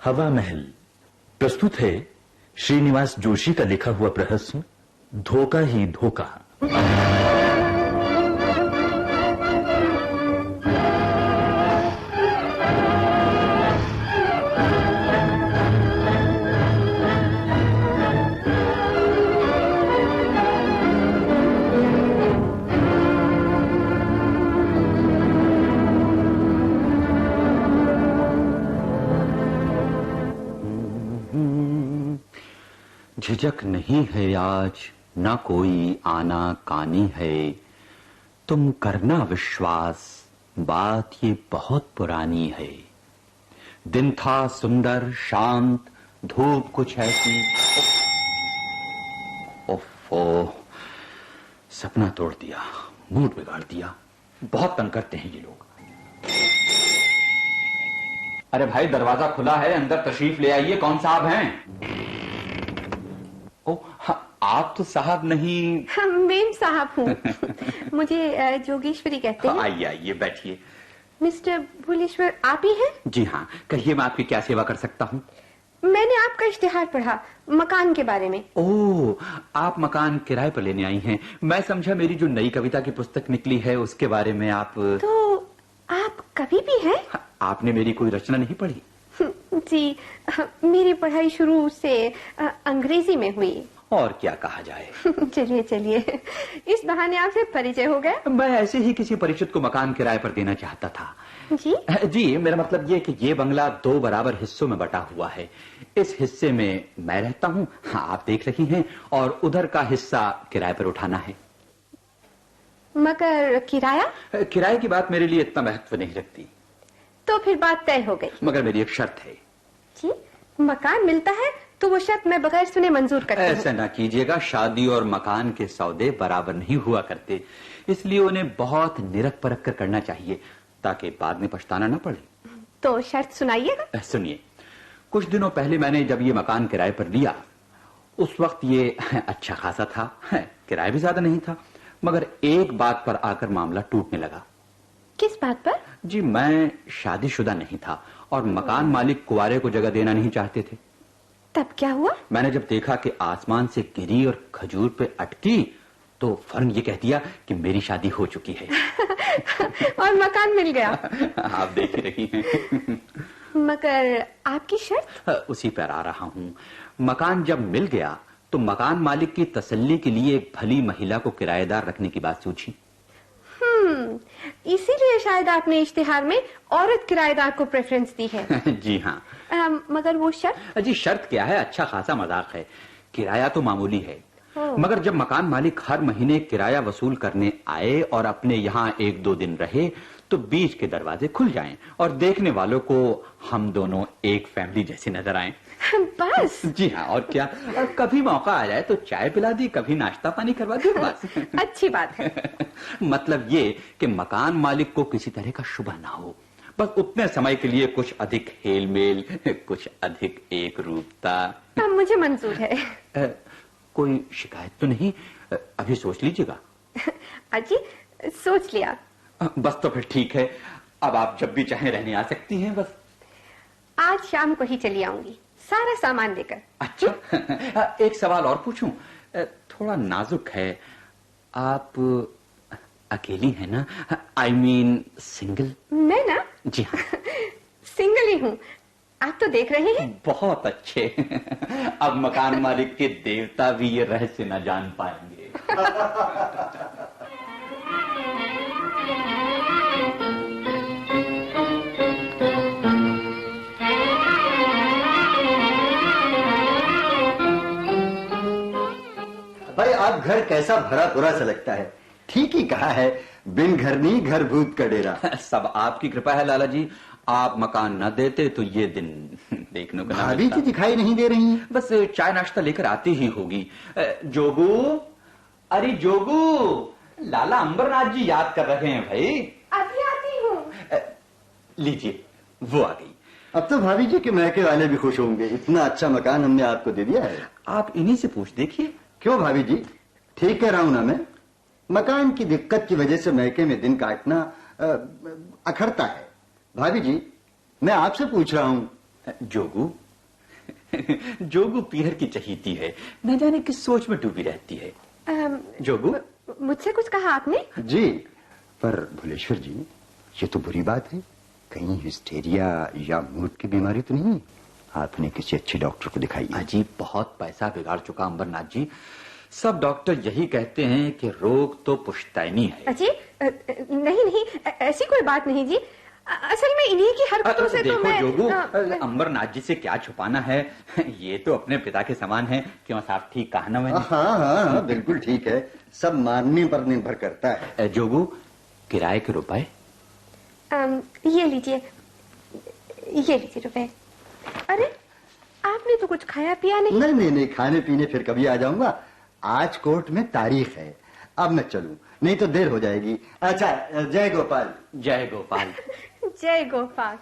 हवा महल प्रस्तुत है श्रीनिवास जोशी का लिखा हुआ प्रहसन धोखा ही धोखा। झिझक नहीं है आज, न कोई आना कानी है, तुम करना विश्वास, बात ये बहुत पुरानी है। दिन था सुंदर शांत, धूप कुछ ऐसी। ओफो, सपना तोड़ दिया, मूड बिगाड़ दिया। बहुत तंग करते हैं ये लोग। अरे भाई, दरवाजा खुला है, अंदर तशरीफ ले आइए। कौन साहब हैं? आप तो साहब नहीं। मेम साहब हूँ। मुझे जोगेश्वरी कहते हैं। आइए आइए, बैठिए। मिस्टर भुलेश्वर आप ही हैं? जी हाँ, कहिए, मैं आपकी क्या सेवा कर सकता हूँ? मैंने आपका इश्तिहार पढ़ा मकान के बारे में। ओह, आप मकान किराए पर लेने आई हैं। मैं समझा मेरी जो नई कविता की पुस्तक निकली है उसके बारे में आप। तो आप कवि भी हैं? आपने मेरी कोई रचना नहीं पढ़ी? जी, मेरी पढ़ाई शुरू से अंग्रेजी में हुई। और क्या कहा जाए। चलिए चलिए, इस बहाने आपसे परिचय हो गया। मैं ऐसे ही किसी परिचित को मकान किराए पर देना चाहता था। जी जी, मेरा मतलब ये कि ये बंगला 2 बराबर हिस्सों में बटा हुआ है। इस हिस्से में मैं रहता हूँ, हाँ आप देख रही हैं, और उधर का हिस्सा किराए पर उठाना है। मगर किराया? किराए की बात मेरे लिए इतना महत्व नहीं रखती। तो फिर बात तय हो गई। मगर मेरी एक शर्त है। जी, मकान मिलता है तो वो शर्त मैं बगैर सुने मंजूर करती हूँ। ऐसा ना कीजिएगा, शादी और मकान के सौदे बराबर नहीं हुआ करते, इसलिए उन्हें बहुत निरख परख कर करना चाहिए ताकि बाद में पछताना न पड़े। तो शर्त सुनाइएगा। सुनिए, कुछ दिनों पहले मैंने जब ये मकान किराए पर लिया, उस वक्त ये अच्छा खासा था, किराया भी ज्यादा नहीं था, मगर एक बात पर आकर मामला टूटने लगा। किस बात पर? जी, मैं शादीशुदा नहीं था और मकान मालिक कुंवारे को जगह देना नहीं चाहते थे। तब क्या हुआ? मैंने जब देखा कि आसमान से गिरी और खजूर पे अटकी, तो फौरन ये कह दिया कि मेरी शादी हो चुकी है। और मकान मिल गया। आप देख रही हैं। मगर आपकी शर्त? उसी पर आ रहा हूँ। मकान जब मिल गया तो मकान मालिक की तसल्ली के लिए एक भली महिला को किराएदार रखने की बात सोची। इसीलिए शायद आपने इश्तिहार में औरत किराएदार को प्रेफरेंस दी है। जी हाँ। मगर वो शर्त? जी, शर्त क्या है, अच्छा खासा मजाक है। किराया तो मामूली है, मगर जब मकान मालिक हर महीने किराया वसूल करने आए और अपने यहाँ 1-2 दिन रहे तो बीच के दरवाजे खुल जाएं और देखने वालों को हम दोनों एक फैमिली जैसे नजर आए। बस? जी हाँ, और क्या। और कभी मौका आ जाए तो चाय पिला दी, कभी नाश्ता पानी करवा दी, बस। अच्छी बात है। मतलब ये कि मकान मालिक को किसी तरह का शुभ ना हो, बस उतने समय के लिए कुछ अधिक हेलमेल, कुछ अधिक एक रूपता। मुझे मंजूर है। कोई शिकायत तो नहीं? अभी सोच लीजिएगा। अजी, सोच लिया। बस तो फिर ठीक है, अब आप जब भी चाहें रहने आ सकती हैं। बस आज शाम को ही चली आऊंगी, सारा सामान लेकर। अच्छा, एक सवाल और पूछूं? थोड़ा नाजुक है। आप अकेली हैं ना? I mean single? मैं ना? जी हाँ। सिंगल ही हूँ, आप तो देख रहे हैं। बहुत अच्छे। अब मकान मालिक के देवता भी ये रहस्य न जान पाएंगे। भाई, आप घर कैसा भरा पूरा सा लगता है। ठीक ही कहा है, बिन घर नहीं घर भूत का डेरा। सब आपकी कृपा है लाला जी, आप मकान न देते तो ये दिन देखने को ना भाभी जी दिखाई नहीं दे रही हैं। बस चाय नाश्ता लेकर आती ही होगी। जोगू, अरे जोगू, लाला अंबरनाथ जी याद कर रहे हैं भाई। अभी आती हूँ। लीजिए, वो आ गई। अब तो भाभी जी के मैके वाले भी खुश होंगे, इतना अच्छा मकान हमने आपको दे दिया है। आप इन्हीं से पूछ देखिए। क्यों भाभी जी, ठीक कह रहा हूं ना मैं? मकान की दिक्कत की वजह से मैके में दिन काटना अखरता है। भाभी जी, मैं आपसे पूछ रहा हूं, जोगू जोगू पीहर की चहीती है, न जाने किस सोच में डूबी रहती है। जोगू, मुझसे कुछ कहा आपने? जी, पर भुलेश्वर जी, ये तो बुरी बात है। कहीं हिस्टेरिया या मूड की बीमारी तो नहीं? आपने किसी अच्छे डॉक्टर को दिखाई? अजी, बहुत पैसा बिगाड़ चुका अंबरनाथ जी। सब डॉक्टर यही कहते हैं कि रोग तो पुश्तैनी है। अजी, नहीं, ऐसी कोई बात नहीं जी। असल में इन्हीं की हरकतों से देखो तो मैं जोगू, अंबरनाथ जी से क्या छुपाना है, ये तो अपने पिता के समान है। क्यों साहब, ठीक कहा ना मैंने? हाँ, बिल्कुल ठीक है। सब मानने पर निर्भर करता है। जोगू, किराए के रुपए? ये लीजिए रुपए। अरे, आपने तो कुछ खाया पिया नहीं? नहीं, खाने पीने फिर कभी आ जाऊंगा। आज कोर्ट में तारीख है, अब मैं चलूं, नहीं तो देर हो जाएगी। अच्छा, जय गोपाल। जय गोपाल। जय गोपाल।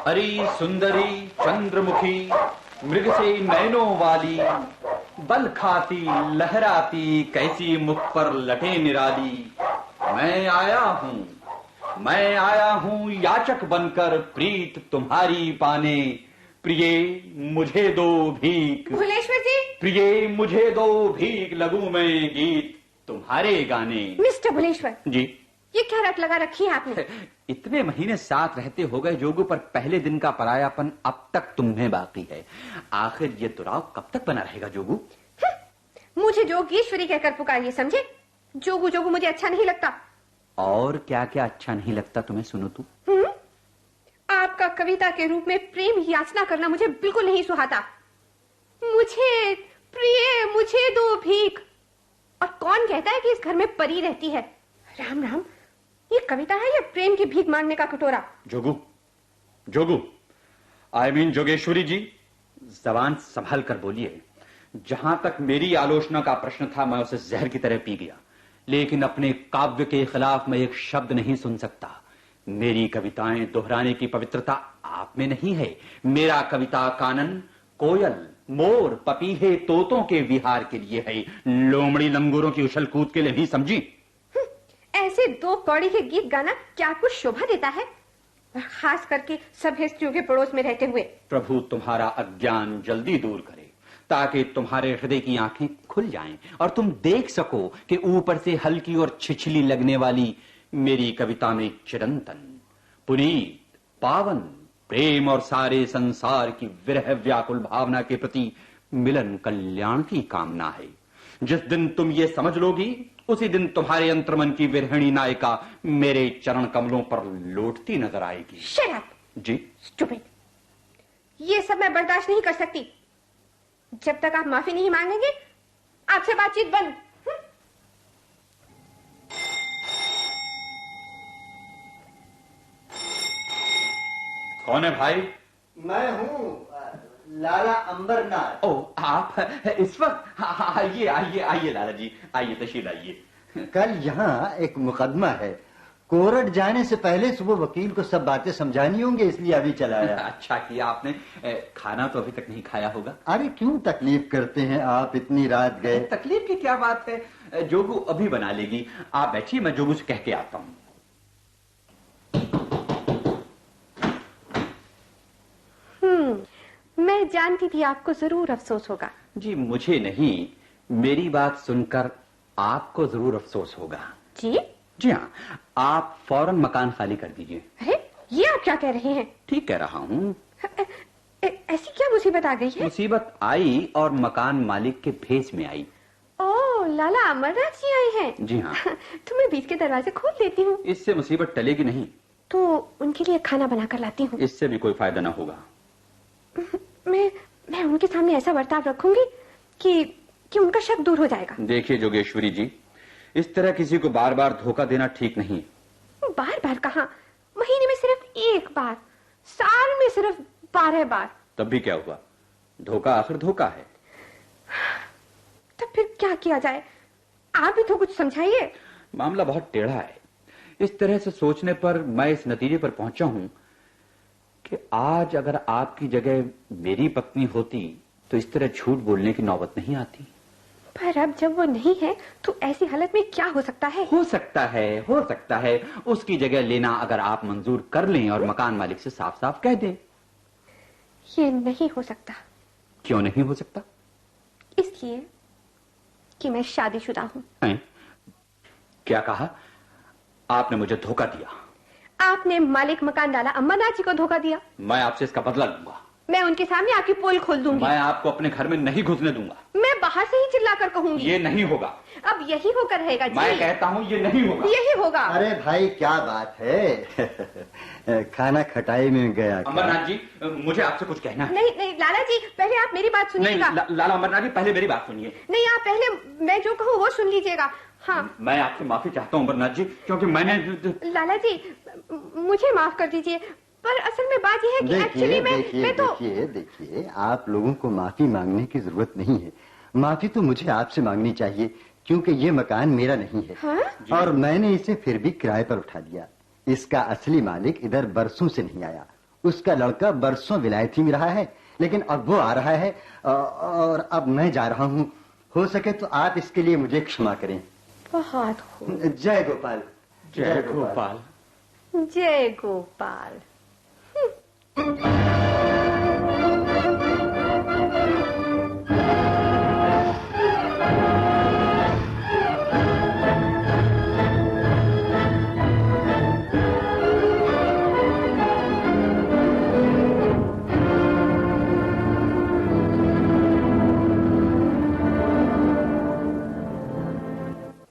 हरी सुंदरी चंद्रमुखी मृग से नैनों वाली, बल खाती लहराती कैसी मुख पर लटे निराली। मैं आया हूँ याचक बनकर प्रीत तुम्हारी पाने। प्रिये मुझे दो भीख, भुलेश्वर जी। प्रिये मुझे दो भीख, लगूं मैं गीत तुम्हारे गाने। मिस्टर भुलेश्वर जी, ये क्या रट लगा रखी है आपने? इतने महीने साथ रहते हो गए जोगू, पर पहले दिन का परायापन अब तक तुम्हें बाकी है। आखिर ये दुराव कब तक बना रहेगा जोगू? मुझे जोगेश्वरी कहकर पुकारिए, समझे? जोगू जोगू मुझे अच्छा नहीं लगता। और क्या क्या अच्छा नहीं लगता तुम्हें, सुनो तू। आपका कविता के रूप में प्रेम याचना करना मुझे बिल्कुल नहीं सुहाता। मुझे प्रिय मुझे दो भीख, और कौन कहता है कि इस घर में परी रहती है? राम राम, ये कविता है या प्रेम की भीख मांगने का कटोरा? जोगू, आई मीन जोगेश्वरी जी, जबान संभाल कर बोलिए। जहां तक मेरी आलोचना का प्रश्न था, मैं उसे जहर की तरह पी गया, लेकिन अपने काव्य के खिलाफ मैं एक शब्द नहीं सुन सकता। मेरी कविताएं दोहराने की पवित्रता आप में नहीं है। मेरा कविता कानन कोयल, मोर, पपीहे, तोतों के विहार के लिए है, लोमड़ी लंगूरों की उछल कूद के लिए नहीं, समझी? ऐसे दो कौड़ी के गीत गाना क्या कुछ शोभा देता है, खास करके सब स्त्रियों के पड़ोस में रहते हुए। प्रभु तुम्हारा अज्ञान जल्दी दूर करे, ताकि तुम्हारे हृदय की आंखें खुल जाएं और तुम देख सको कि ऊपर से हल्की और छिछली लगने वाली मेरी कविता में चिरंतन, पुनीत, पावन प्रेम और सारे संसार की विरह व्याकुल भावना के प्रति मिलन कल्याण की कामना है। जिस दिन तुम ये समझ लोगी, उसी दिन तुम्हारे अंतर्मन की विरहिणी नायिका मेरे चरण कमलों पर लौटती नजर आएगी। Shut up! जी, स्टूपिड, ये सब मैं बर्दाश्त नहीं कर सकती। जब तक आप माफी नहीं मांगेंगे, आपसे बातचीत बंद। कौन है भाई? मैं हूँ लाला अंबरनाथ। ओ, आप इस वक्त? आइए आइए आइए लाला जी, आइए, तशरीफ लाइए। कल यहाँ एक मुकदमा है, कोर्ट जाने से पहले सुबह वकील को सब बातें समझानी होंगी, इसलिए अभी चला आया। अच्छा किया आपने। खाना तो अभी तक नहीं खाया होगा? अरे क्यों तकलीफ करते हैं आप, इतनी रात गए। तकलीफ की क्या बात है, जोगू अभी बना लेगी। आप बैठिए, मैं जोगू से कह के आता हूँ। मैं जानती थी आपको जरूर अफसोस होगा। जी, मुझे नहीं, मेरी बात सुनकर आपको जरूर अफसोस होगा। जी? जी हाँ, आप फौरन मकान खाली कर दीजिए। अरे, ये आप क्या कह रहे हैं? ठीक कह रहा हूँ। ऐसी क्या मुसीबत आ गई है? मुसीबत आई और मकान मालिक के भेस में आई। ओह, लाला अमरनाथ जी आए हैं? जी हाँ। तो मैं बीच के दरवाजे खोल देती हूँ। इससे मुसीबत टलेगी नहीं। तो उनके लिए खाना बना कर लाती हूँ। इससे भी कोई फायदा ना होगा। मैं उनके सामने ऐसा बर्ताव रखूंगी कि उनका शक दूर हो जाएगा। देखिए जोगेश्वरी जी, इस तरह किसी को बार बार धोखा देना ठीक नहीं। बार बार कहाँ, महीने में सिर्फ एक बार, साल में सिर्फ 12 बार। तब भी क्या हुआ, धोखा आखिर धोखा है। तब फिर क्या किया जाए, आप भी तो कुछ समझाइए। मामला बहुत टेढ़ा है। इस तरह से सोचने पर मैं इस नतीजे पर पहुंचा हूं कि आज अगर आपकी जगह मेरी पत्नी होती तो इस तरह झूठ बोलने की नौबत नहीं आती। पर अब जब वो नहीं है तो ऐसी हालत में क्या हो सकता है? हो सकता है उसकी जगह लेना अगर आप मंजूर कर लें और मकान मालिक से साफ साफ कह दें। ये नहीं हो सकता। क्यों नहीं हो सकता? इसलिए कि मैं शादीशुदा हूं। हैं? क्या कहा? आपने मुझे धोखा दिया। आपने मालिक मकान डाला, अम्मा नाची को धोखा दिया। मैं आपसे इसका बदला लूंगा। मैं उनके सामने आपकी पोल खोल दूंगी। मैं आपको अपने घर में नहीं घुसने दूंगा। मैं बाहर से ही चिल्लाकर कहूंगी। ये नहीं होगा। अब यही होकर रहेगा जी। मैं कहता हूँ ये नहीं होगा। यही होगा। अरे भाई क्या बात है। खाना खटाई में गया क्या? अमरनाथ जी, मुझे आपसे कुछ कहना है। नहीं लाला जी, पहले आप मेरी बात सुनिएगा। नहीं लाला अमरनाथ जी, पहले मेरी बात सुनिए। नहीं, आप पहले मैं जो कहूँ वो सुन लीजिएगा। हाँ, मैं आपसे माफी चाहता हूँ अमरनाथ जी, क्योंकि मैंने लाला जी मुझे माफ कर दीजिए, पर असल में बात यह है कि एक्चुअली मैं तो देखिए, आप लोगों को माफी मांगने की जरूरत नहीं है। माफी तो मुझे आपसे मांगनी चाहिए, क्योंकि ये मकान मेरा नहीं है। हाँ? और मैंने इसे फिर भी किराए पर उठा दिया। इसका असली मालिक इधर बरसों से नहीं आया। उसका लड़का बरसों विलायती में रहा है, लेकिन अब वो आ रहा है और अब मैं जा रहा हूँ। हो सके तो आप इसके लिए मुझे क्षमा करें। बहुत खूब। जय गोपाल। जय गोपाल। जय गोपाल।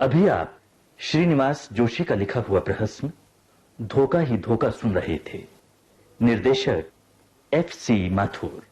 अभी आप श्रीनिवास जोशी का लिखा हुआ प्रहसन धोखा ही धोखा सुन रहे थे। निर्देशक F.C. माथुर।